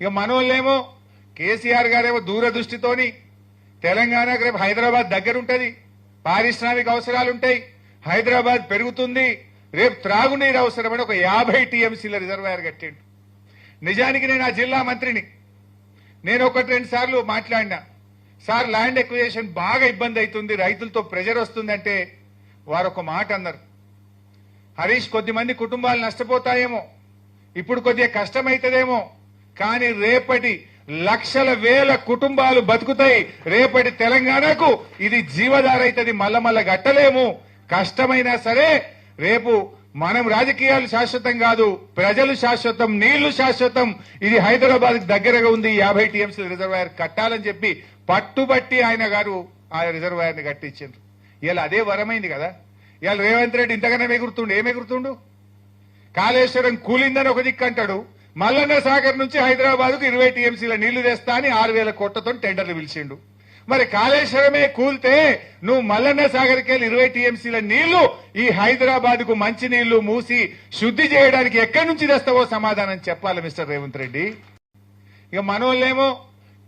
ఇక మనోళ్ళేమో కేసీఆర్ గారేమో దూరదృష్టితోని తెలంగాణకు రేపు హైదరాబాద్ దగ్గర ఉంటది, పారిశ్రామిక అవసరాలు ఉంటాయి, హైదరాబాద్ పెరుగుతుంది, రేపు త్రాగునీరు అవసరమని ఒక 50 టీఎంసీల రిజర్వాయర్ కట్టిండు. నిజానికి నేను ఆ జిల్లా మంత్రిని. నేను 1-2 సార్లు మాట్లాడినా, సార్ ల్యాండ్ ఎక్విజిషన్ బాగా ఇబ్బంది అవుతుంది, రైతులతో ప్రెజర్ వస్తుందంటే వారు ఒక మాట అన్నారు, హరీష్ కొద్దిమంది కుటుంబాలు నష్టపోతాయేమో, ఇప్పుడు కొద్దిగా కష్టమైతుందేమో, కానీ రేపటి లక్షల వేల కుటుంబాలు బతుకుతాయి, రేపటి తెలంగాణకు ఇది జీవధార అవుతుంది, మల్ల గట్టలేము, కష్టమైనా సరే రేపు మనం రాజకీయాలు శాశ్వతం కాదు, ప్రజలు శాశ్వతం, నీళ్లు శాశ్వతం, ఇది హైదరాబాద్ దగ్గరగా ఉంది, 50 టీఎంసీ రిజర్వాయర్ కట్టాలని చెప్పి పట్టుబట్టి ఆయన గారు ఆ రిజర్వాయర్ ని కట్టించారు. ఇలా అదే వరమైంది కదా. ఇవాళ రేవంత్ రెడ్డి ఇంతగానే ఏమెగురుతుండు, కాళేశ్వరం కూలిందని ఒక దిక్కు అంటాడు, మల్లన్న సాగర్ నుంచి హైదరాబాద్ కు 20 టీఎంసీల నీళ్లు తెస్తా అని 6,000 కోట్లతో టెండర్లు పిలిచిండు. మరి కాళేశ్వరమే కూల్తే నువ్వు మల్లన్న సాగర్కి వెళ్ళి 20 టీఎంసీల నీళ్లు ఈ హైదరాబాద్ కు మంచి నీళ్లు మూసి శుద్ధి చేయడానికి ఎక్కడి నుంచి తెస్తావో సమాధానం చెప్పాలి మిస్టర్ రేవంత్ రెడ్డి. ఇక మనోళ్ళేమో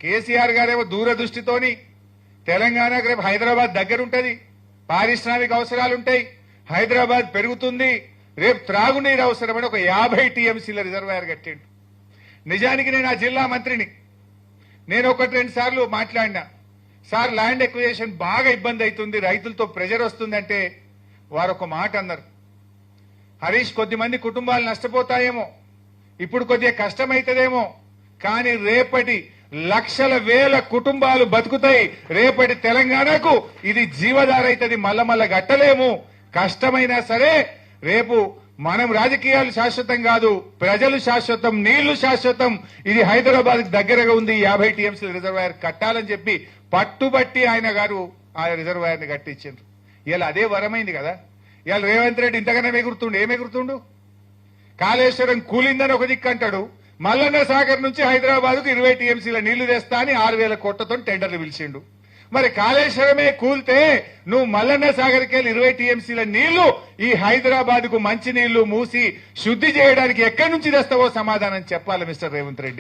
కేసీఆర్ గారేమో దూరదృష్టితోని తెలంగాణకు రేపు హైదరాబాద్ దగ్గర ఉంటది, పారిశ్రామిక అవసరాలు ఉంటాయి, హైదరాబాద్ పెరుగుతుంది, రేపు త్రాగునీరు అవసరమని ఒక 50 టీఎంసీల రిజర్వాయర్ కట్టిండు. నిజానికి నేను ఆ జిల్లా మంత్రిని. నేను 1-2 సార్లు మాట్లాడినా, సార్ ల్యాండ్ ఎక్విజిషన్ బాగా ఇబ్బంది అవుతుంది, రైతులతో ప్రెజర్ వస్తుందంటే వారు ఒక మాట అన్నారు, హరీష్ కొద్దిమంది కుటుంబాలు నష్టపోతాయేమో, ఇప్పుడు కొద్దిగా కష్టమైతుందేమో, కానీ రేపటి లక్షల వేల కుటుంబాలు బతుకుతాయి, రేపటి తెలంగాణకు ఇది జీవధార అవుతుంది, మల్ల గట్టలేము, కష్టమైనా సరే రేపు మనం రాజకీయాలు శాశ్వతం కాదు, ప్రజలు శాశ్వతం, నీళ్లు శాశ్వతం, ఇది హైదరాబాద్ దగ్గరగా ఉంది, 50 టీఎంసీ రిజర్వాయర్ కట్టాలని చెప్పి పట్టుబట్టి ఆయన గారు ఆ రిజర్వాయర్ ని కట్టించారు. ఇలా అదే వరమైంది కదా. ఇవాళ రేవంత్ రెడ్డి ఇంతగానే ఏమెగురుతుండు, కాళేశ్వరం కూలిందని ఒక దిక్కు అంటాడు, మల్లన్న సాగర్ నుంచి హైదరాబాద్ కు 20 టీఎంసీల నీళ్లు తెస్తా అని 6,000 కోట్లతో టెండర్లు పిలిచిండు. మరి కాళేశ్వరమే కూల్తే నువ్వు మల్లన్న సాగర్కి వెళ్ళి 20 టీఎంసీల నీళ్లు ఈ హైదరాబాద్ కు మంచి నీళ్లు మూసి శుద్ధి చేయడానికి ఎక్కడి నుంచి తెస్తావో సమాధానం చెప్పాలి మిస్టర్ రేవంత్ రెడ్డి.